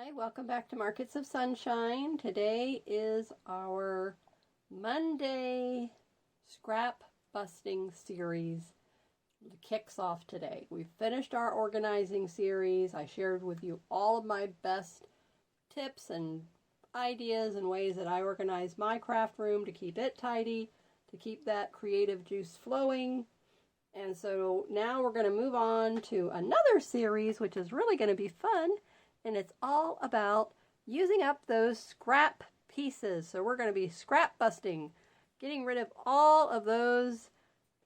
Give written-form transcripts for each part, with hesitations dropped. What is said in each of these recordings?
Hi, welcome back to Markets of Sunshine. Today is our Monday scrap busting series. It kicks off today. We've finished our organizing series. I shared with you all of my best tips and ideas and ways that I organize my craft room to keep it tidy, to keep that creative juice flowing. And so now we're going to move on to another series, which is really going to be fun. And it's all about using up those scrap pieces. So we're going to be scrap busting, getting rid of all of those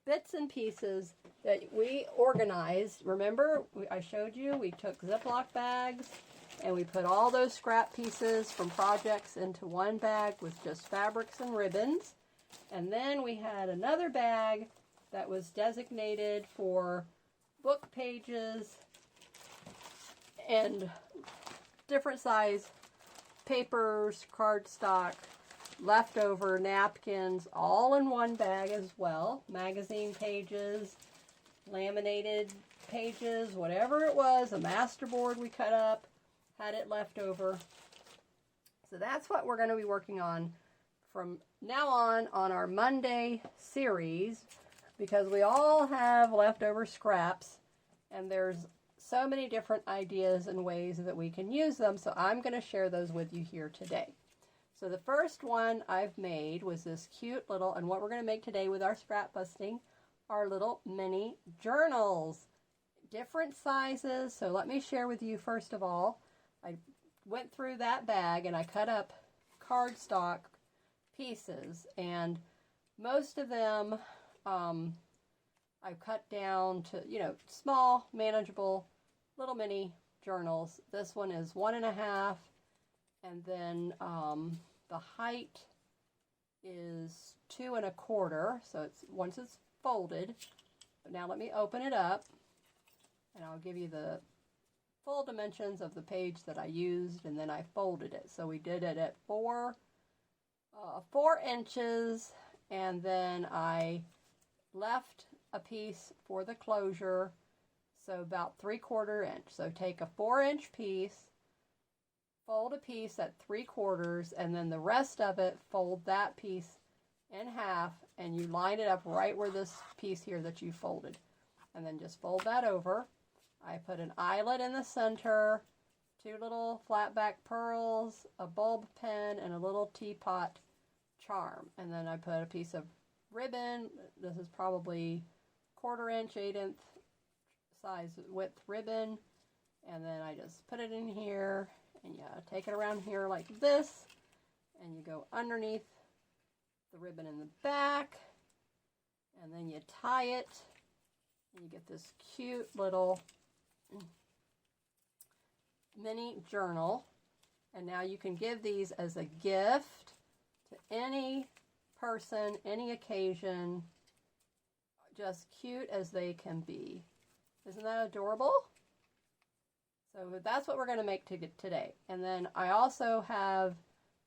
bits and pieces that we organized. Remember, I showed you, we took Ziploc bags and we put all those scrap pieces from projects into one bag with just fabrics and ribbons. And then we had another bag that was designated for book pages and different size papers, cardstock, leftover napkins, all in one bag as well. Magazine pages, laminated pages, whatever it was, a masterboard we cut up, had it left over. So that's what we're going to be working on from now on our Monday series, because we all have leftover scraps and there's so many different ideas and ways that we can use them, so I'm going to share those with you here today. So the first one I've made was this cute little, and what we're going to make today with our scrap busting are little mini journals, different sizes. So let me share with you first of all, I went through that bag and I cut up cardstock pieces, and most of them I've cut down to, small, manageable, little mini journals. This one is 1.5, and then the height is 2.25. So it's once it's folded. But now let me open it up, and I'll give you the full dimensions of the page that I used, and then I folded it. So we did it at 4 inches, and then I left a piece for the closure, so about 3/4 inch. So take a 4-inch piece, fold a piece at 3/4, and then the rest of it, fold that piece in half, and you line it up right where this piece here that you folded, and then just fold that over. I put an eyelet in the center, 2 little flat back pearls, a bulb pen, and a little teapot charm, and then I put a piece of ribbon. This is probably 1/4 inch, 1/8 size width ribbon, and then I just put it in here, and you take it around here like this, and you go underneath the ribbon in the back, and then you tie it, and you get this cute little mini journal. And now you can give these as a gift to any person, any occasion, just cute as they can be. Isn't that adorable? So that's what we're going to make today. And then I also have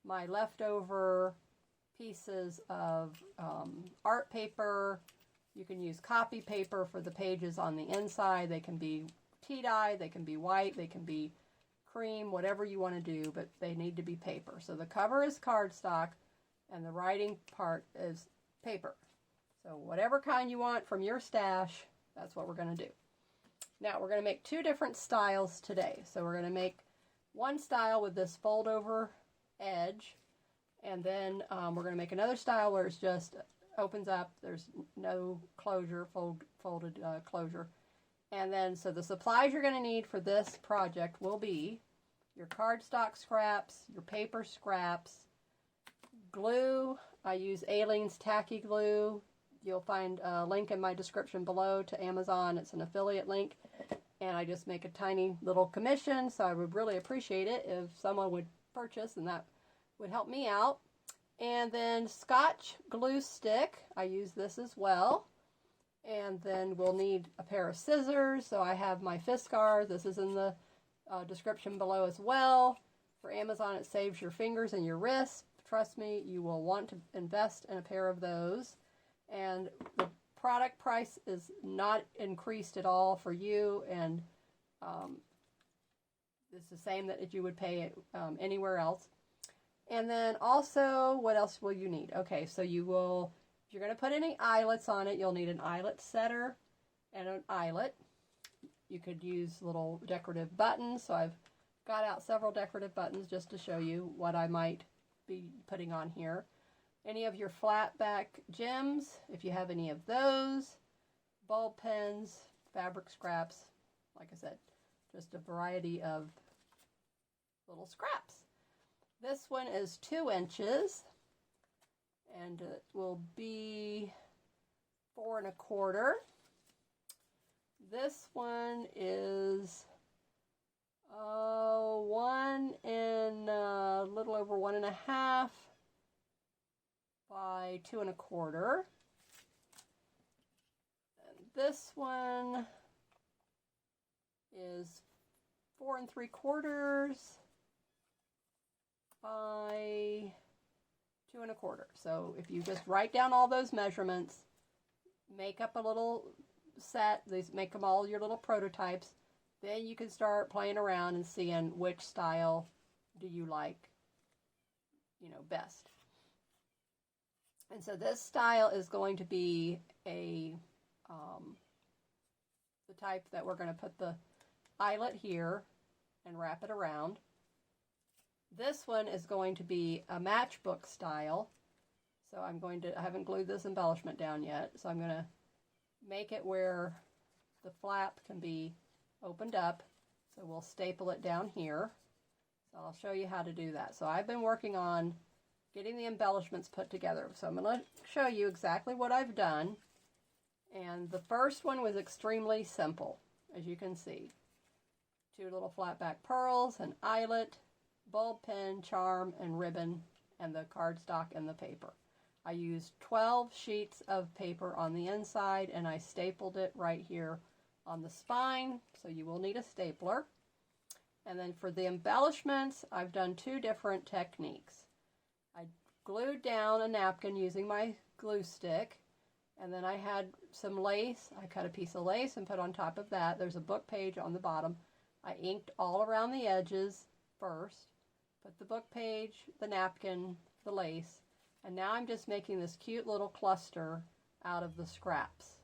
my leftover pieces of art paper. You can use copy paper for the pages on the inside. They can be tea-dye, they can be white, they can be cream, whatever you want to do, but they need to be paper. So the cover is cardstock, and the writing part is paper. So whatever kind you want from your stash, that's what we're going to do. Now we're going to make 2 different styles today. So we're going to make one style with this fold over edge, and then we're going to make another style where it's just opens up, there's no closure, folded closure. And then so the supplies you're going to need for this project will be your cardstock scraps, your paper scraps, glue. I use Aleene's tacky glue. You'll find a link in my description below to Amazon. It's an affiliate link, and I just make a tiny little commission, so I would really appreciate it if someone would purchase, and that would help me out. And then Scotch glue stick, I use this as well. And then we'll need a pair of scissors. So I have my Fiskars. This is in the description below as well. For Amazon, it saves your fingers and your wrists. Trust me, you will want to invest in a pair of those. And the product price is not increased at all for you, and it's the same that you would pay anywhere else. And then also, what else will you need? Okay, so you will, if you're going to put any eyelets on it, you'll need an eyelet setter and an eyelet. You could use little decorative buttons. So I've got out several decorative buttons just to show you what I might be putting on here. Any of your flat back gems, if you have any of those, bulb pens, fabric scraps, like I said, just a variety of little scraps. This one is 2 inches, and it will be 4 1/4. This one is 1 and a little over 1 1/2 by 2 1/4. And this one is 4 3/4 by 2 1/4. So if you just write down all those measurements, make up a little set, these make them all your little prototypes, then you can start playing around and seeing which style do you like, you know, best. And so this style is going to be a the type that we're going to put the eyelet here and wrap it around. This one is going to be a matchbook style. So I haven't glued this embellishment down yet, so I'm going to make it where the flap can be opened up. So we'll staple it down here. So I'll show you how to do that. So I've been working on getting the embellishments put together. So I'm going to show you exactly what I've done. And the first one was extremely simple, as you can see. 2 little flat back pearls, an eyelet, bulb pen, charm, and ribbon, and the cardstock and the paper. I used 12 sheets of paper on the inside, and I stapled it right here on the spine, so you will need a stapler. And then for the embellishments, I've done 2 different techniques. I glued down a napkin using my glue stick, and then I had some lace. I cut a piece of lace and put on top of that. There's a book page on the bottom. I inked all around the edges first, put the book page, the napkin, the lace, and now I'm just making this cute little cluster out of the scraps.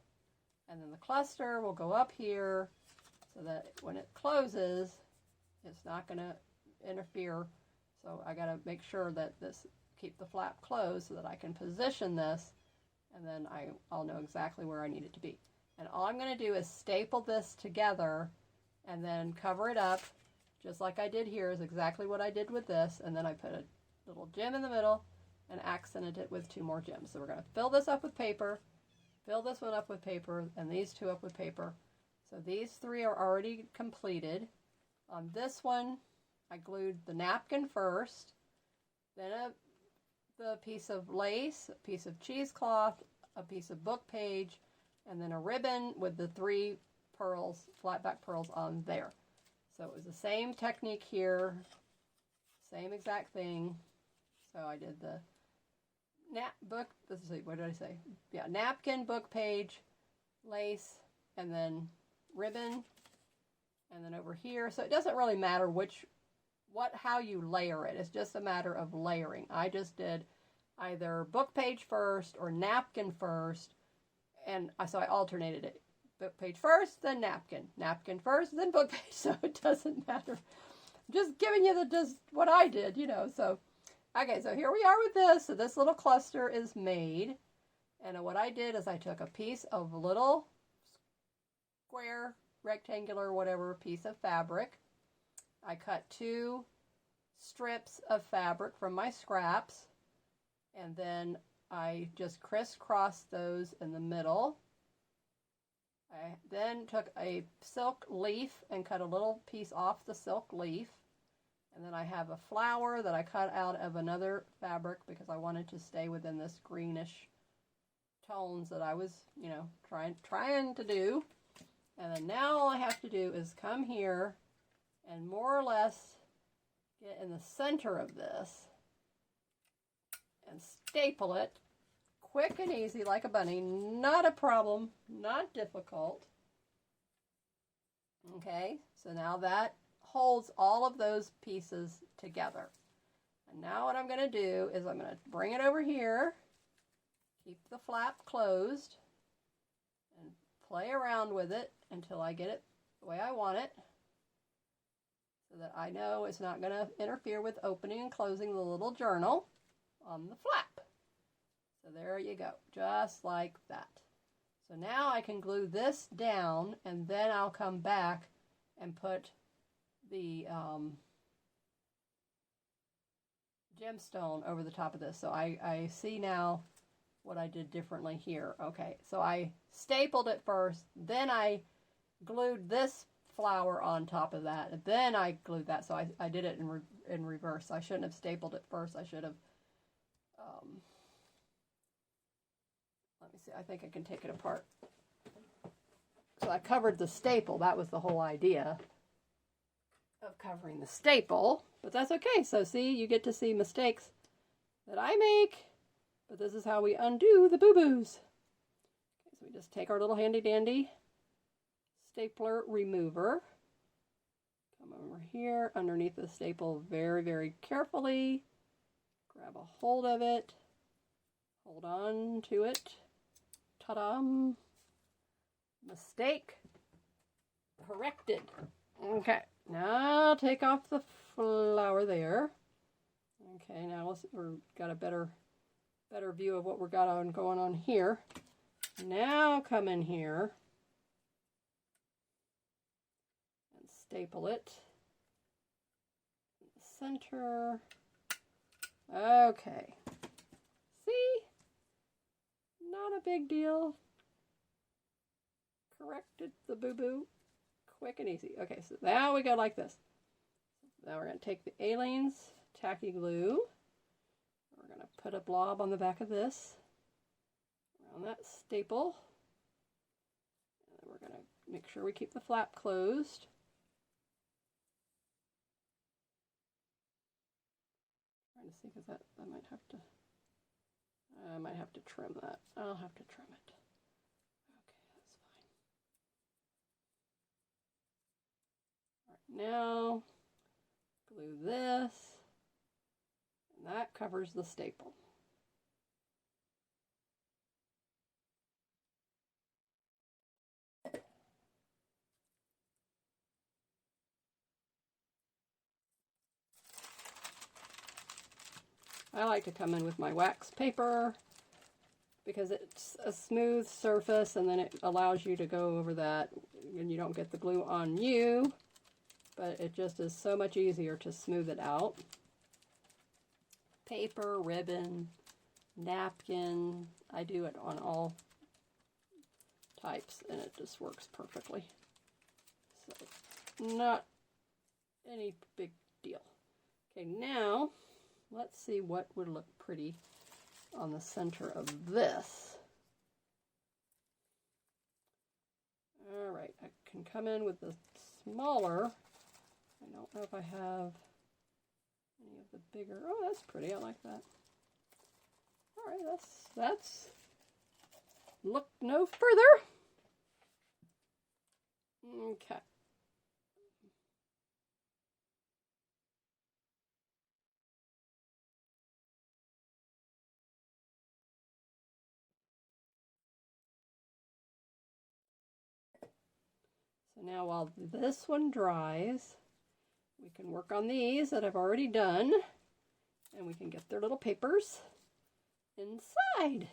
And then the cluster will go up here so that when it closes, it's not going to interfere. So I got to make sure that keep the flap closed so that I can position this, and then I'll know exactly where I need it to be. And all I'm going to do is staple this together and then cover it up, just like I did here is exactly what I did with this. And then I put a little gem in the middle and accented it with 2 more gems. So we're going to fill this up with paper, fill this one up with paper, and these 2 up with paper. So these 3 are already completed. On this one, I glued the napkin first, then the piece of lace, a piece of cheesecloth, a piece of book page, and then a ribbon with the 3 pearls, flat back pearls on there. So it was the same technique here, same exact thing. So I did the napkin, book page, lace, and then ribbon, and then over here. So it doesn't really matter how you layer it. It's just a matter of layering. I just did either book page first or napkin first, and so I alternated it. Book page first, then napkin. Napkin first, then book page. So it doesn't matter. I'm just giving you just what I did, you know. So, okay, so here we are with this. So this little cluster is made. And what I did is I took a piece of little square, rectangular, whatever piece of fabric. I cut 2 strips of fabric from my scraps. And then I just crisscrossed those in the middle. I then took a silk leaf and cut a little piece off the silk leaf. And then I have a flower that I cut out of another fabric because I wanted to stay within this greenish tones that I was, you know, trying to do. And then now all I have to do is come here and more or less get in the center of this and staple it. Quick and easy like a bunny, not a problem, not difficult. Okay, so now that holds all of those pieces together. And now what I'm going to do is I'm going to bring it over here, keep the flap closed, and play around with it until I get it the way I want it, so that I know it's not going to interfere with opening and closing the little journal on the flap. So there you go, just like that. So now I can glue this down, and then I'll come back and put the gemstone over the top of this. So I see now what I did differently here. Okay, so I stapled it first, then I glued this flower on top of that, and then I glued that. So I did it in reverse. I shouldn't have stapled it first. I should have, let me see, I think I can take it apart. So I covered the staple. That was the whole idea of covering the staple, but that's okay. So see, you get to see mistakes that I make, but this is how we undo the boo-boos. Okay, so we just take our little handy dandy stapler remover, come over here underneath the staple very, very carefully, grab a hold of it, hold on to it, ta-da, mistake corrected. Okay, now take off the flower there. Okay, now we've got a better view of what we've got going on here. Now come in here and staple it in the center. Okay, see, not a big deal. Corrected the boo-boo quick and easy. Okay, so now we go like this. Now we're going to take the Aleene's tacky glue. We're going to put a blob on the back of this, around that staple. And then we're going to make sure we keep the flap closed. I'm trying to see, because I might have to trim that. I'll have to trim it. Now, glue this, and that covers the staple. I like to come in with my wax paper because it's a smooth surface, and then it allows you to go over that, and you don't get the glue on you. But it just is so much easier to smooth it out. Paper, ribbon, napkin, I do it on all types, and it just works perfectly. So, not any big deal. Okay, now, let's see what would look pretty on the center of this. All right, I can come in with the smaller. I don't know if I have any of the bigger. Oh, that's pretty. I like that. All right, that's look no further. Okay. So now while this one dries, we can work on these that I've already done, and we can get their little papers inside.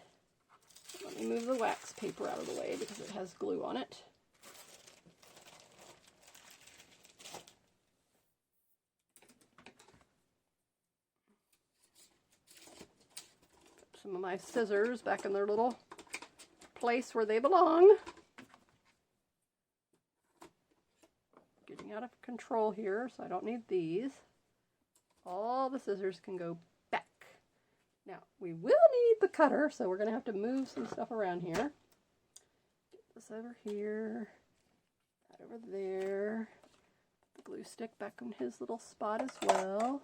Let me move the wax paper out of the way because it has glue on it. Put some of my scissors back in their little place where they belong. Getting out of control here, so I don't need these. All the scissors can go back. Now, we will need the cutter, so we're going to have to move some stuff around here. Get this over here, that over there. The glue stick back in his little spot as well.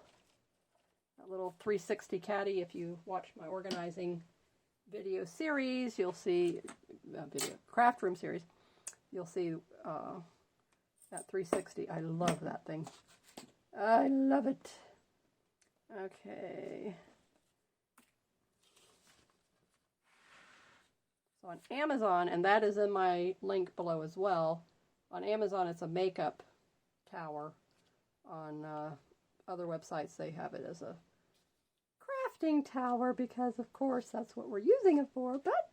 That little 360 caddy, if you watch my organizing video series, you'll see, video craft room series, you'll see That 360. I love that thing. I love it. Okay. So on Amazon, and that is in my link below as well, on Amazon it's a makeup tower. On other websites they have it as a crafting tower because of course that's what we're using it for, but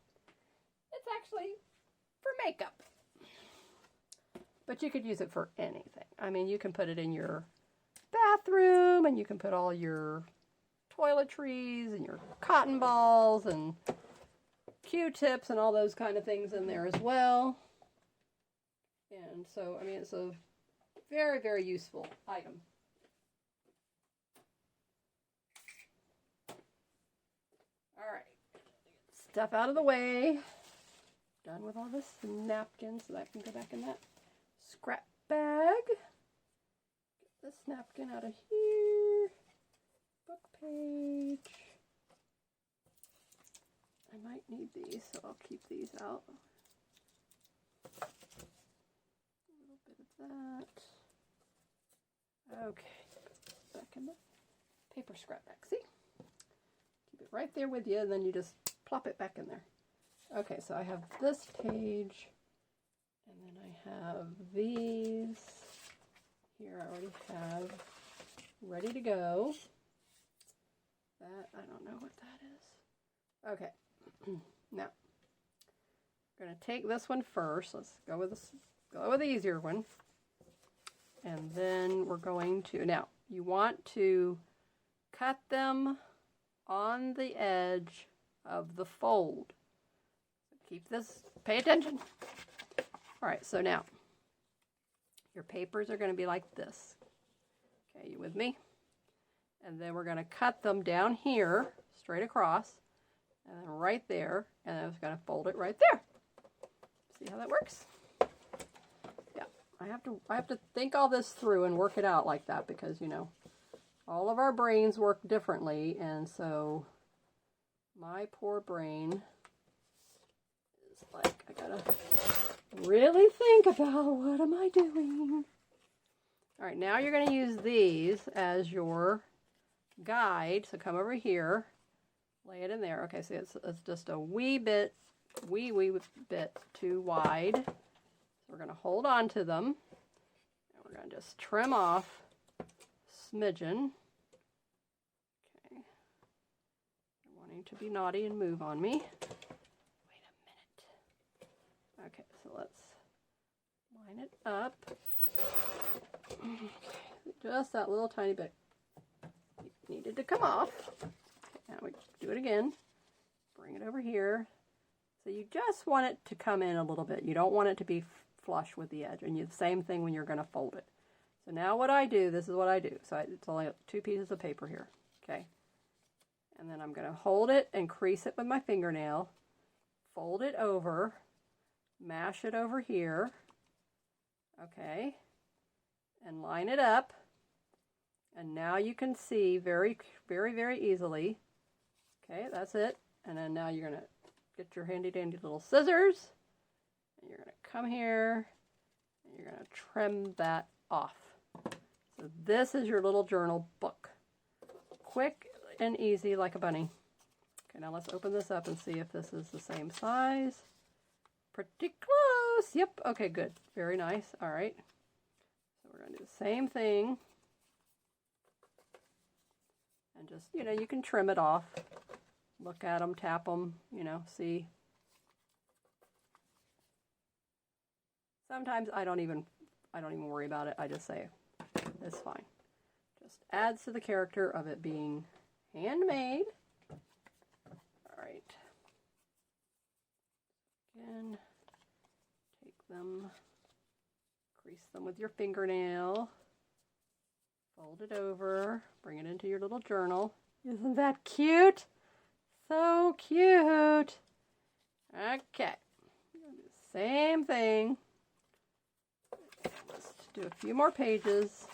it's actually for makeup. But you could use it for anything. I mean, you can put it in your bathroom and you can put all your toiletries and your cotton balls and Q-tips and all those kind of things in there as well. And so, I mean, it's a very, very useful item. All right, stuff out of the way. Done with all this napkins, so that can go back in that scrap bag. Get this napkin out of here. Book page. I might need these, so I'll keep these out. A little bit of that. Okay, back in the paper scrap bag. See? Keep it right there with you, and then you just plop it back in there. Okay, so I have this page, and then I have these. Here I already have ready to go. That, I don't know what that is. Okay. Now, I'm going to take this one first. Let's go with this. Go with the easier one. And then we're going to, now, you want to cut them on the edge of the fold. Keep this, pay attention. All right, so now, your papers are going to be like this. Okay, you with me? And then we're going to cut them down here, straight across. And then right there, and I was going to fold it right there. See how that works? Yeah, I have to think all this through and work it out like that because, you know, all of our brains work differently, and so my poor brain is like, I gotta really think about what am I doing. All right, now you're going to use these as your guide, so come over here. Lay it in there. Okay, so it's just a wee bit too wide. So we're going to hold on to them. And we're going to just trim off smidgen. Okay. I'm wanting to be naughty and move on me. Wait a minute. Okay, so let's line it up. Okay, just that little tiny bit needed to come off. Now we do it again. Bring it over here. So you just want it to come in a little bit. You don't want it to be flush with the edge. And the same thing when you're going to fold it. So now what I do, this is what I do. So it's only 2 pieces of paper here. Okay. And then I'm going to hold it and crease it with my fingernail. Fold it over. Mash it over here. Okay. And line it up. And now you can see very, very, very easily. Okay, that's it. And then now you're going to get your handy dandy little scissors. And you're going to come here. And you're going to trim that off. So this is your little journal book. Quick and easy like a bunny. Okay, now let's open this up and see if this is the same size. Pretty close. Yep. Okay, good. Very nice. All right. So we're going to do the same thing. And just, you know, you can trim it off. Look at them, tap them, you know, see. Sometimes I don't even worry about it. I just say, it's fine. Just adds to the character of it being handmade. All right. Again, take them, crease them with your fingernail. Fold it over, bring it into your little journal. Isn't that cute? So cute. Okay. Same thing. Let's do a few more pages.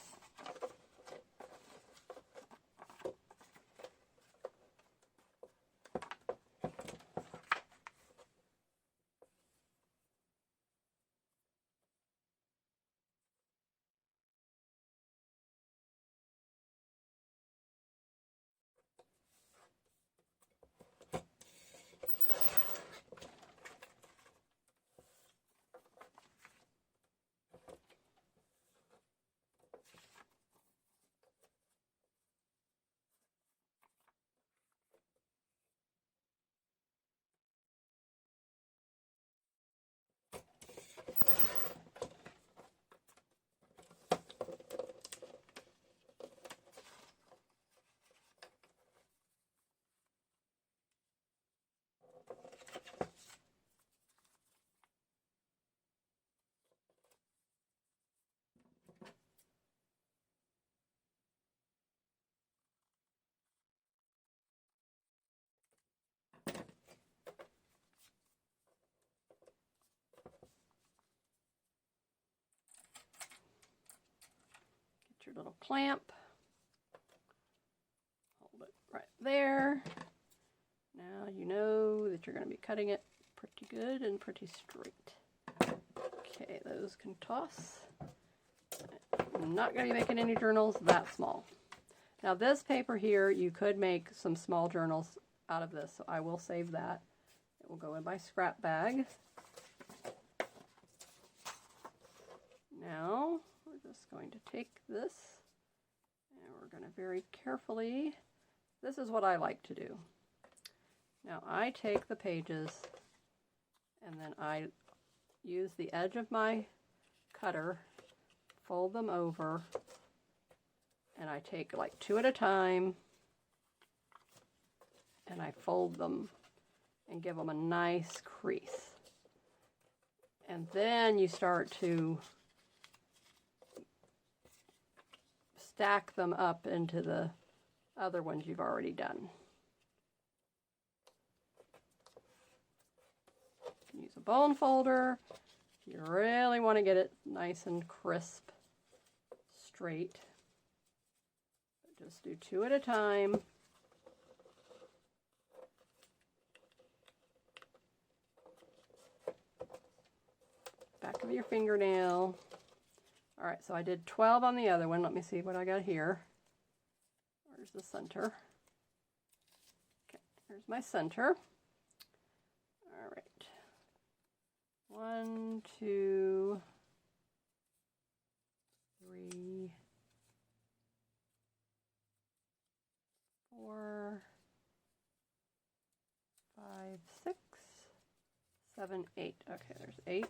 your little clamp. Hold it right there. Now you know that you're going to be cutting it pretty good and pretty straight. Okay, those can toss. I'm not going to be making any journals that small. Now this paper here, you could make some small journals out of this, so I will save that. It will go in my scrap bag. Now, we're just going to take this, and we're going to very carefully, this is what I like to do. Now I take the pages, and then I use the edge of my cutter, fold them over, and I take like 2 at a time, and I fold them and give them a nice crease. And then you start to stack them up into the other ones you've already done. You can use a bone folder if you really want to get it nice and crisp, straight. But just do 2 at a time. Back of your fingernail. All right, so I did 12 on the other one. Let me see what I got here. Where's the center? Okay, here's my center. All right. 1, 2, 3, 4, 5, 6, 7, 8. Okay, there's 8.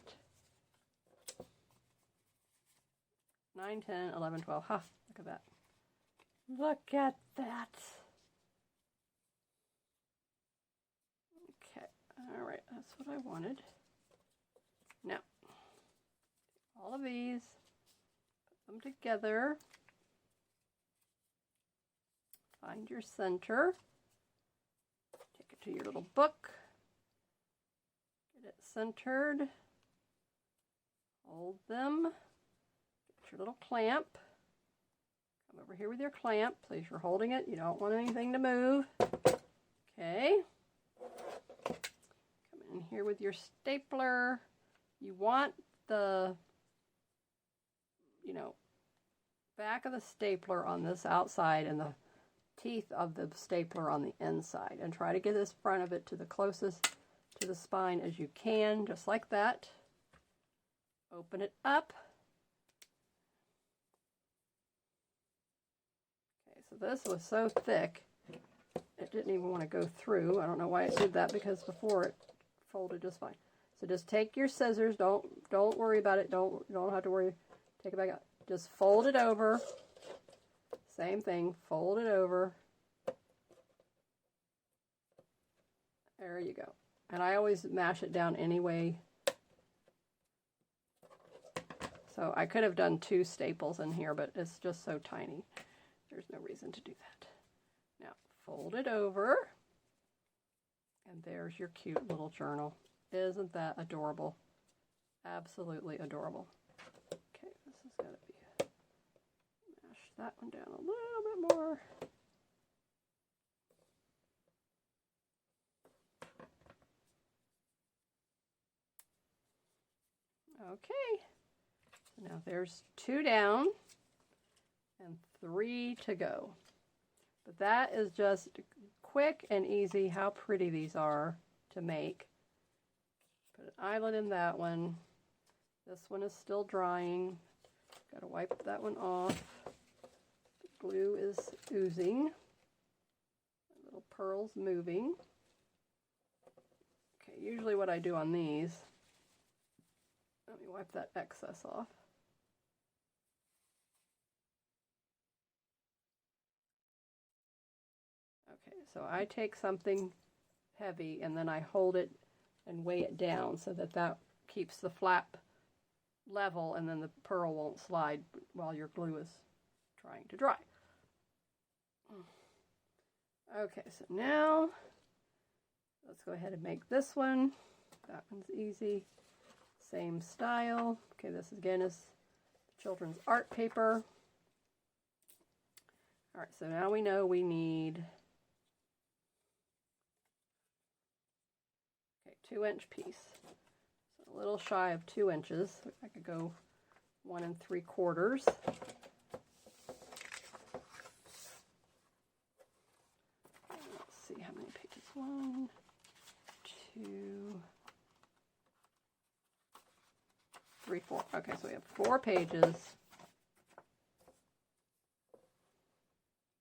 9, 10, 11, 12. Ha, look at that. Look at that. Okay, all right, that's what I wanted. Now, all of these, put them together. Find your center. Take it to your little book. Get it centered. Hold them. Your little clamp. Come over here with your clamp. Please, you're holding it. You don't want anything to move. Okay. Come in here with your stapler. You want the, back of the stapler on this outside and the teeth of the stapler on the inside. And try to get this front of it to the closest to the spine as you can, just like that. Open it up. So this was so thick, it didn't even want to go through. I don't know why it did that, because before it folded just fine. So just take your scissors. Don't worry about it. You don't have to worry. Take it back out. Just fold it over. Same thing. Fold it over. There you go. And I always mash it down anyway. So I could have done 2 staples in here, but it's just so tiny. There's no reason to do that. Now, fold it over, and there's your cute little journal. Isn't that adorable? Absolutely adorable. Okay, this is going to be, mash that one down a little bit more. Okay, so now there's 2 down and 3 to go. But that is just quick and easy. How pretty these are to make. Put an eyelet in that one. This one is still drying. Got to wipe that one off. The glue is oozing. The little pearls moving. Okay, usually what I do on these, let me wipe that excess off. Okay, so I take something heavy and then I hold it and weigh it down so that that keeps the flap level, and then the pearl won't slide while your glue is trying to dry. Okay, so now let's go ahead and make this one. That one's easy. Same style. Okay, this again is children's art paper. All right, so now we know we need 2-inch piece. So a little shy of 2 inches. I could go 1 3/4. Let's see how many pages. 1, 2, 3, 4. Okay, so we have 4 pages.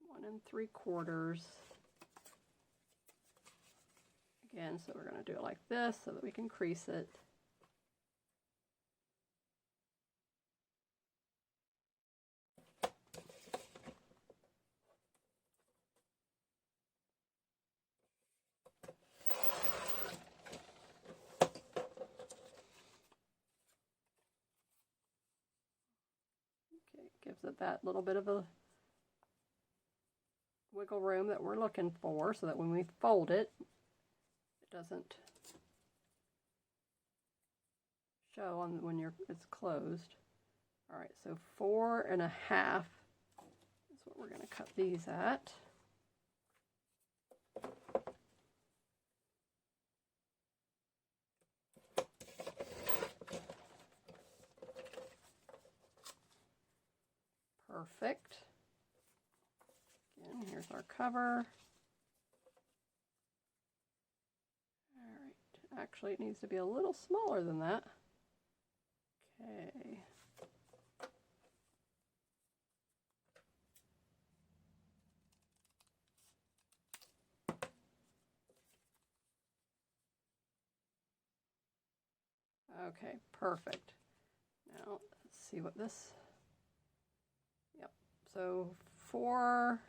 1 3/4. Again, so we're going to do it like this so that we can crease it. Okay, gives it that little bit of a wiggle room that we're looking for so that when we fold it, it doesn't show on when it's closed. All right, so 4 1/2 is what we're going to cut these at. Perfect. Again, here's our cover. All right, actually it needs to be a little smaller than that. Okay. Okay, perfect. Now let's see what this. Yep. So 4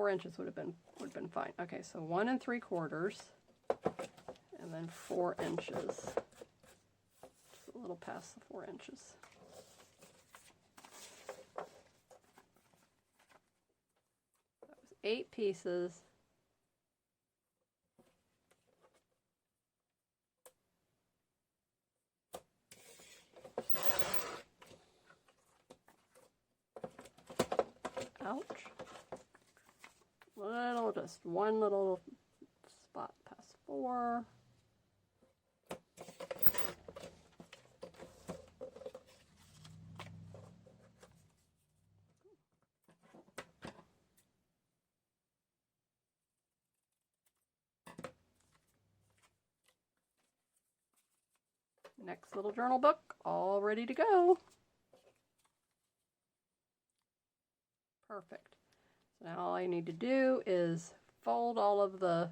inches would have been fine. Okay, so 1 3/4, and then 4 inches. Just a little past the 4 inches. That was 8 pieces. Ouch. Just one little spot past 4. Next little journal book, all ready to go. Perfect. So now all I need to do is fold all of the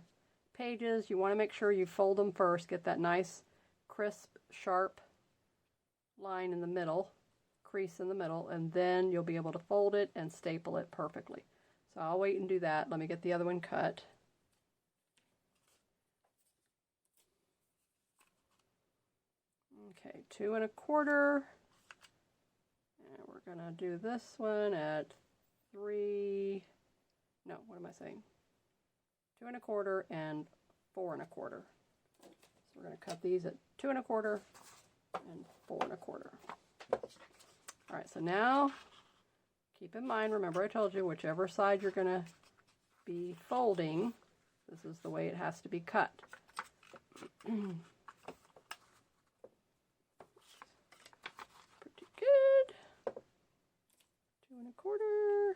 pages. You want to make sure you fold them first, get that nice, crisp, sharp line in the middle, crease in the middle, and then you'll be able to fold it and staple it perfectly. So I'll wait and do that. Let me get the other one cut. Okay, 2 1/4. And we're going to do this one at 3, no, what am I saying? 2 1/4 and 4 1/4. So we're going to cut these at 2 1/4 and 4 1/4. All right, so now keep in mind, remember I told you whichever side you're going to be folding, this is the way it has to be cut. Pretty good. 2 1/4.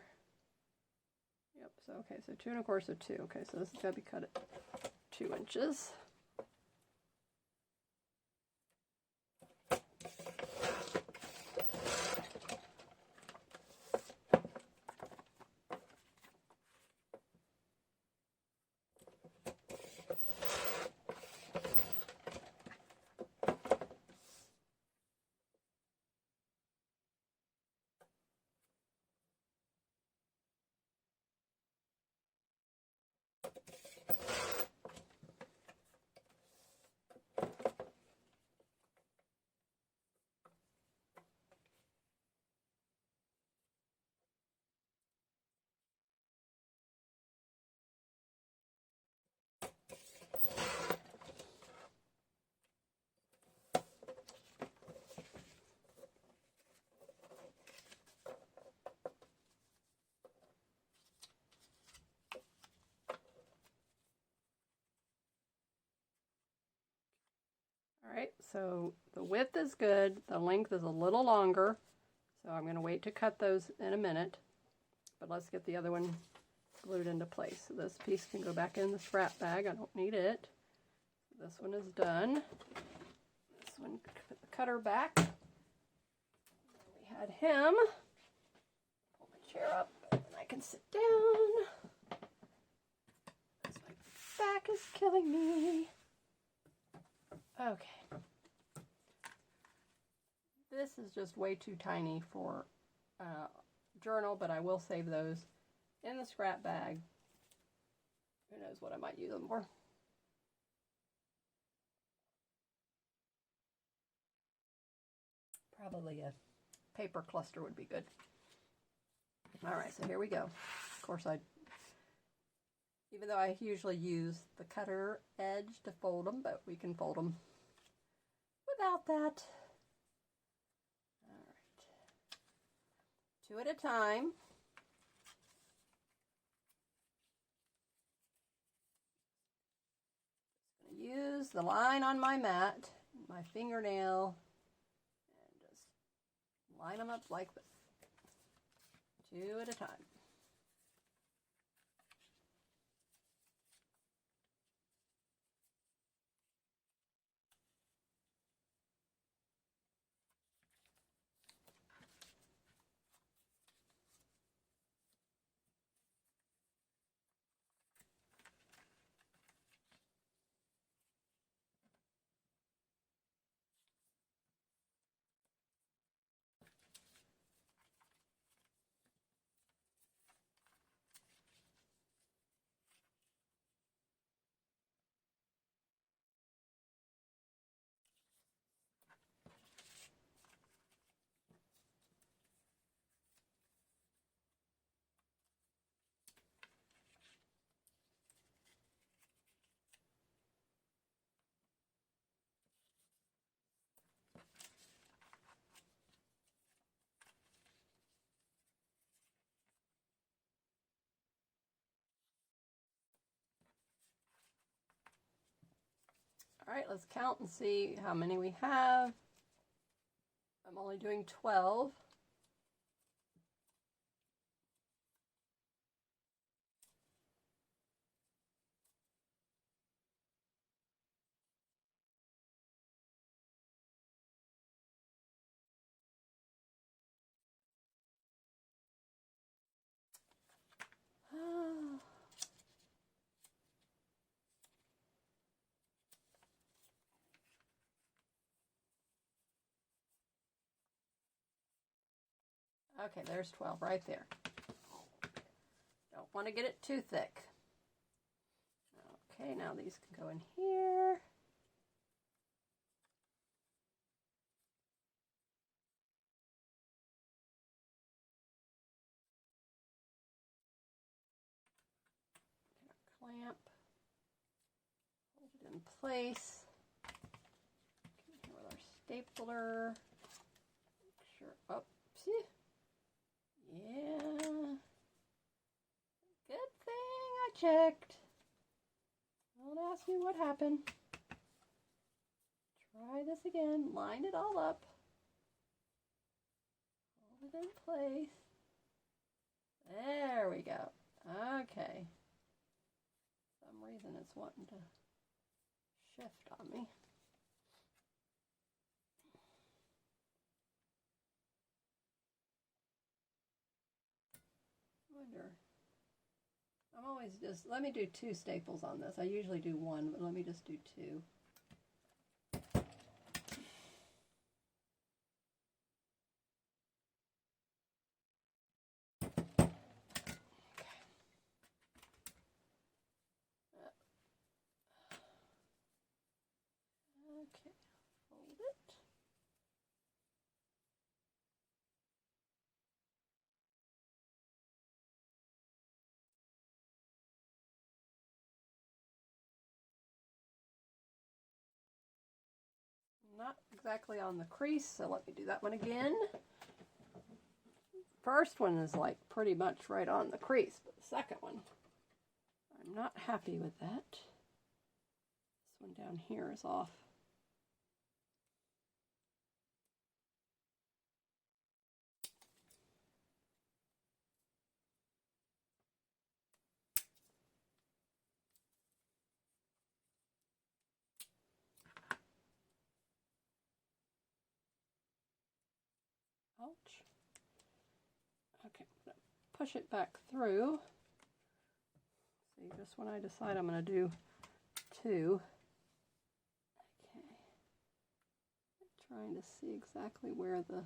Yep, so okay, so 2 1/4, so 2. Okay, so this is going to be cut at 2 inches. Alright, so the width is good, the length is a little longer, so I'm going to wait to cut those in a minute, but let's get the other one glued into place. So this piece can go back in the scrap bag, I don't need it. This one is done. This one, put the cutter back. We had him. Pull my chair up and I can sit down. My back is killing me. Okay. This is just way too tiny for a journal, but I will save those in the scrap bag. Who knows what I might use them for. Probably a paper cluster would be good. Alright, so here we go. Of course, even though I usually use the cutter edge to fold them, but we can fold them without that. Alright. 2 at a time. I'm going to use the line on my mat, my fingernail, and just line them up like this. 2 at a time. All right, let's count and see how many we have. I'm only doing 12. Okay, there's 12 right there. Don't want to get it too thick. Okay, now these can go in here. Clamp. Hold it in place. Here with our stapler. Make sure. Oh, see? Yeah. Good thing I checked. Don't ask me what happened. Try this again. Line it all up. Hold it in place. There we go. Okay. For some reason it's wanting to shift on me. Wonder. I'm always just, let me do 2 staples on this. I usually do 1, but let me just do 2. Okay, hold it. Not exactly on the crease, so let me do that one again. First one is like pretty much right on the crease, but the second one, I'm not happy with that. This one down here is off. Ouch. Okay, I'm going to push it back through. See, just when I decide I'm going to do 2. Okay. Trying to see exactly where the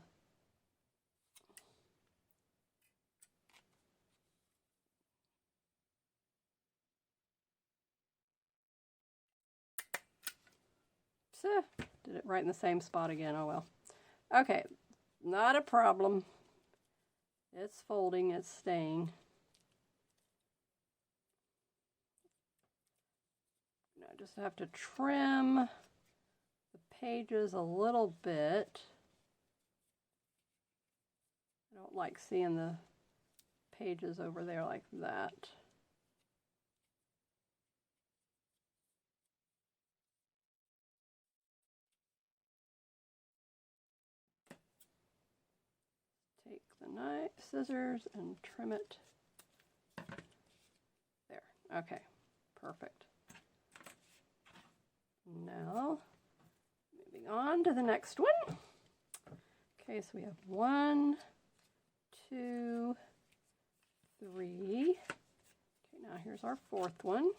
did it right in the same spot again. Oh well. Okay, not a problem. It's folding, it's staying. I just have to trim the pages a little bit. I don't like seeing the pages over there like that. Take the knife, scissors, and trim it. There. Okay. Perfect. Now, moving on to the next one. Okay, so we have 1, 2, 3. Okay, now here's our 4th one.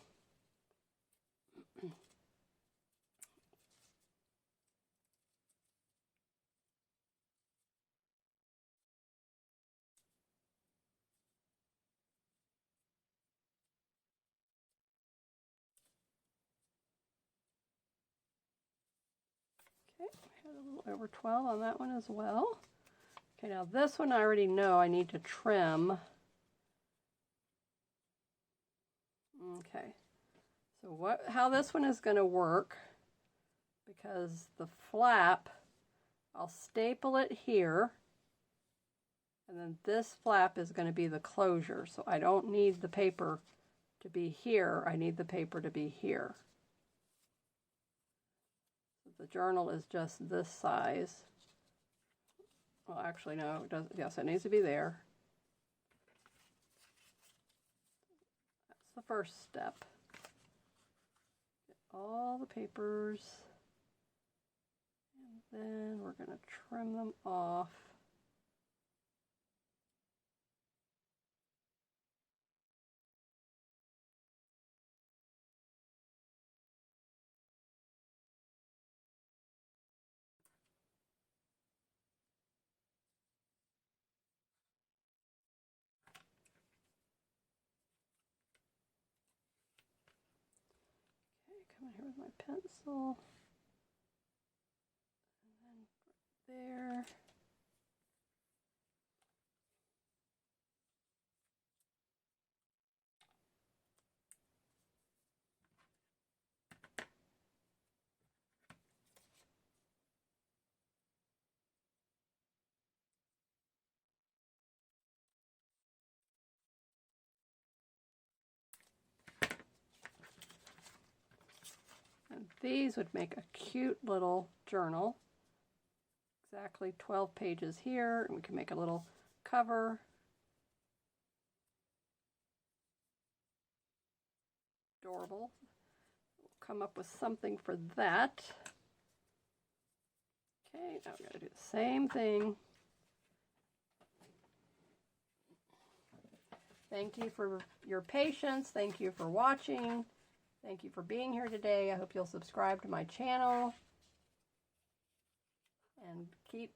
Okay, I had a little over 12 on that one as well. Okay, now this one I already know I need to trim. Okay, so how this one is going to work, because the flap, I'll staple it here, and then this flap is going to be the closure, so I don't need the paper to be here, I need the paper to be here. The journal is just this size. Well, actually, no, it doesn't. Yes, it needs to be there. That's the first step. Get all the papers, and then we're going to trim them off. Come in here with my pencil, and then there. And these would make a cute little journal. Exactly 12 pages here, and we can make a little cover. Adorable. We'll come up with something for that. Okay, now we're going to do the same thing. Thank you for your patience. Thank you for watching. Thank you for being here today. I hope you'll subscribe to my channel and keep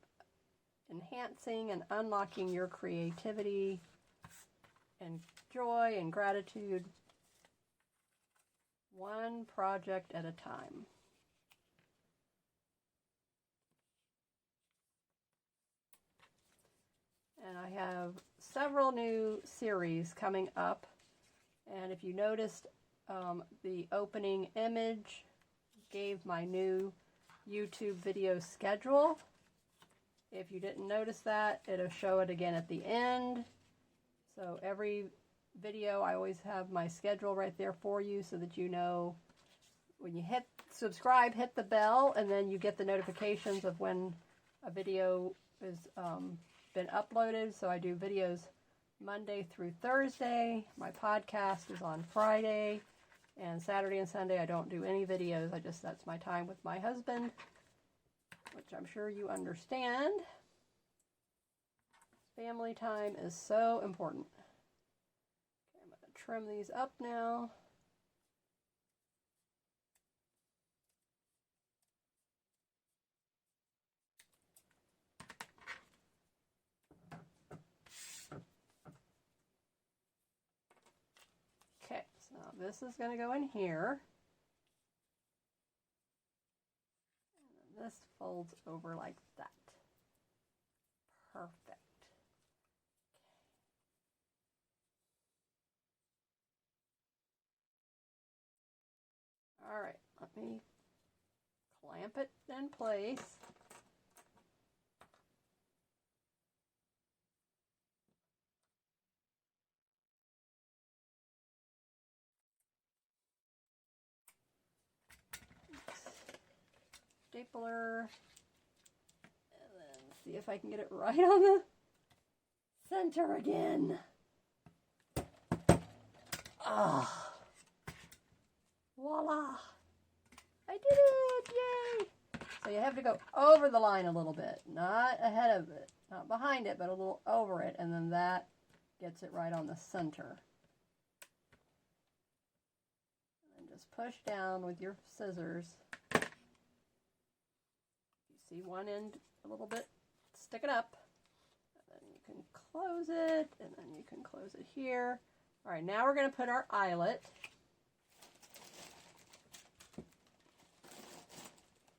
enhancing and unlocking your creativity and joy and gratitude, one project at a time. And I have several new series coming up, and if you noticed, the opening image gave my new YouTube video schedule. If you didn't notice that, it'll show it again at the end. So every video, I always have my schedule right there for you so that you know when you hit subscribe, hit the bell, and then you get the notifications of when a video is been uploaded. So I do videos Monday through Thursday. My podcast is on Friday, and Saturday and Sunday I don't do any videos. That's my time with my husband, which I'm sure you understand. Family time is so important. Okay, I'm going to trim these up now. Okay, so this is going to go in here. And this folds over like that. Perfect. All right, let me clamp it in place. Stapler, and then see if I can get it right on the center again. Ah, voila! I did it! Yay! So you have to go over the line a little bit, not ahead of it, not behind it, but a little over it, and then that gets it right on the center. And then just push down with your scissors. See one end a little bit sticking up, and then you can close it, and then you can close it here. All right, now we're going to put our eyelet.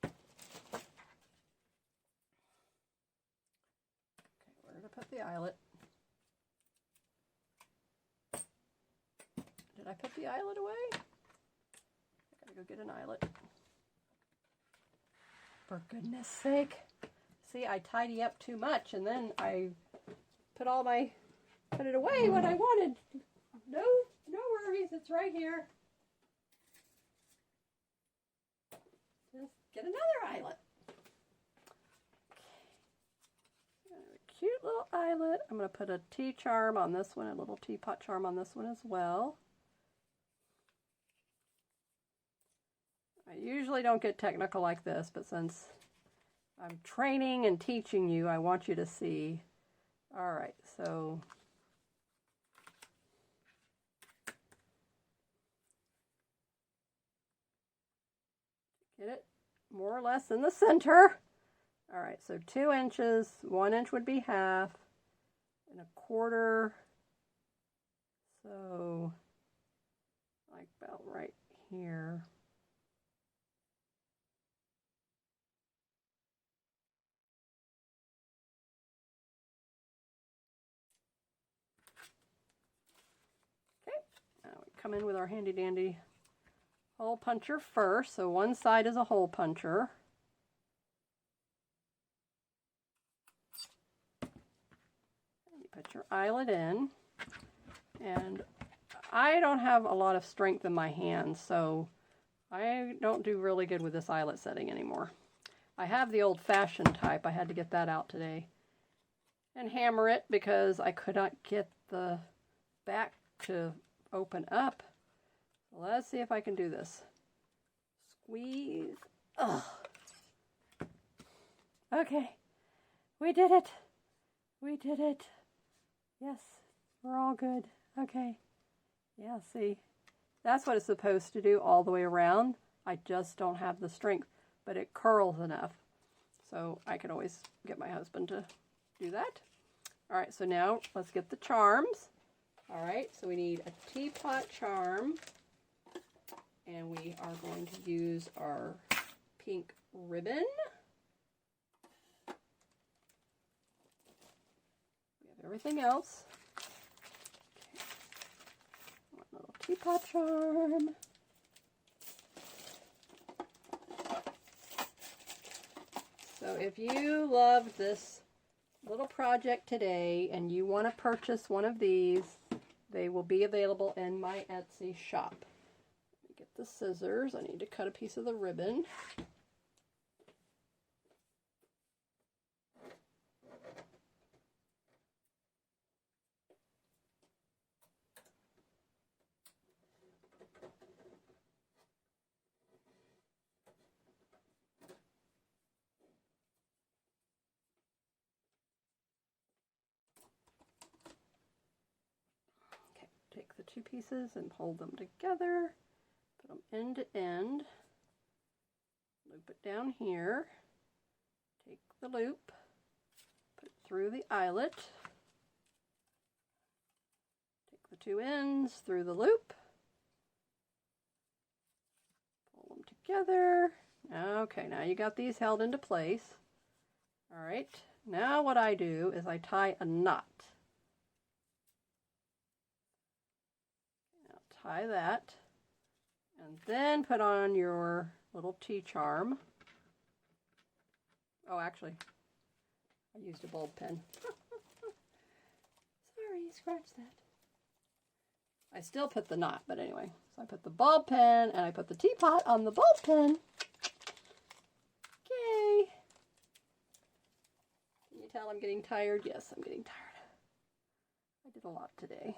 Okay, we're going to put the eyelet. Did I put the eyelet away? I got to go get an eyelet. For goodness sake. See, I tidy up too much and then I put it away when I wanted. No worries, it's right here. Just get another eyelet. Okay. A cute little eyelet. I'm going to put a tea charm on this one, a little teapot charm on this one as well. I usually don't get technical like this, but since I'm training and teaching you, I want you to see. All right, so get it more or less in the center. All right, so 2 inches, 1 inch would be half, and 1/4. So like about right here. Come in with our handy dandy hole puncher first. So one side is a hole puncher. You put your eyelet in. And I don't have a lot of strength in my hands, so I don't do really good with this eyelet setting anymore. I have the old-fashioned type. I had to get that out today. And hammer it because I could not get the back to open up. So let's see if I can do this. Squeeze. Ugh. Okay, we did it. We did it. Yes, we're all good. Okay. Yeah, see, that's what it's supposed to do all the way around. I just don't have the strength, but it curls enough. So I could always get my husband to do that. All right, so now let's get the charms. All right, so we need a teapot charm, and we are going to use our pink ribbon. We have everything else. Okay. One little teapot charm. So if you love this little project today and you want to purchase one of these, they will be available in my Etsy shop. Let me get the scissors. I need to cut a piece of the ribbon. two pieces and hold them together. Put them end to end. Loop it down here. Take the loop, put it through the eyelet. Take the two ends through the loop. Pull them together. Okay, now you got these held into place. All right, now what I do is I tie a knot. Now tie that, and then put on your little T-charm. Oh, actually, I used a bulb pen. Sorry, scratch that. I still put the knot, but anyway. So I put the bulb pen and I put the teapot on the bulb pen. Okay. Can you tell I'm getting tired? Yes, I'm getting tired. I did a lot today.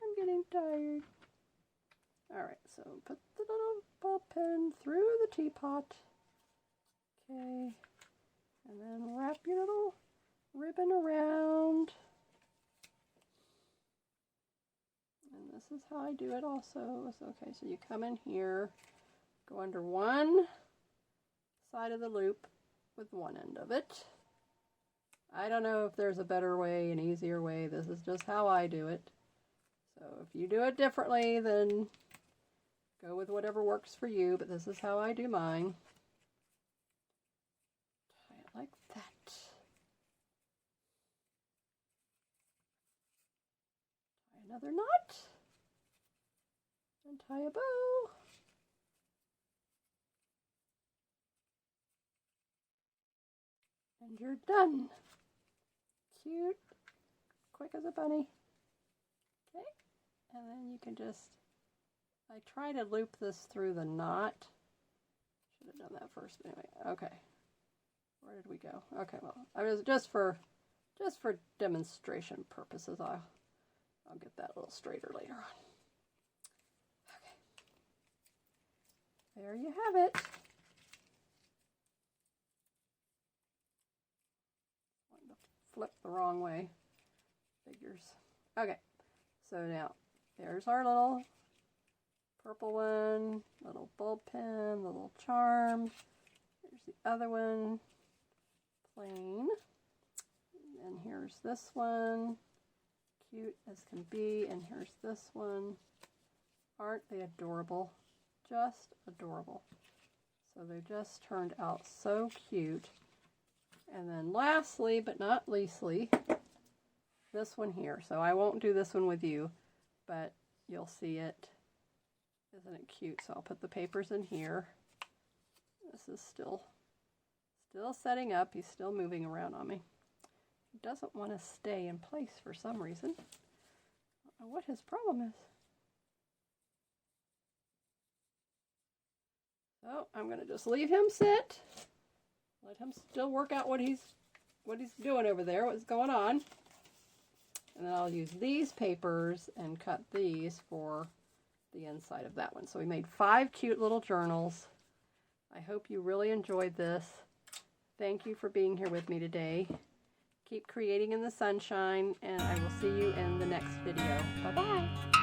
I'm getting tired. Alright, so put the little bulb pen through the teapot. Okay. And then wrap your little ribbon around. And this is how I do it also. So, okay, so you come in here, go under one side of the loop with one end of it. I don't know if there's a better way, an easier way. This is just how I do it. So if you do it differently, then go with whatever works for you, but this is how I do mine. Tie it like that. Tie another knot. And tie a bow. And you're done. Cute. Quick as a bunny. Okay. And then you can just, I try to loop this through the knot. Should have done that first, but anyway. Okay. Where did we go? Okay, well, I was just for demonstration purposes. I'll get that a little straighter later on. Okay. There you have it. Flip the wrong way. Figures. Okay. So now, there's our little purple one, little bulb pen, little charm. Here's the other one, plain. And here's this one, cute as can be. And here's this one. Aren't they adorable? Just adorable. So they just turned out so cute. And then lastly, but not leastly, this one here. So I won't do this one with you, but you'll see it. Isn't it cute? So I'll put the papers in here. This is still setting up. He's still moving around on me. He doesn't want to stay in place for some reason. I don't know what his problem is. So I'm going to just leave him sit. Let him still work out what he's doing over there, what's going on. And then I'll use these papers and cut these for the inside of that one. So we made 5 cute little journals. I hope you really enjoyed this. Thank you for being here with me today. Keep creating in the sunshine, and I will see you in the next video. Bye-bye.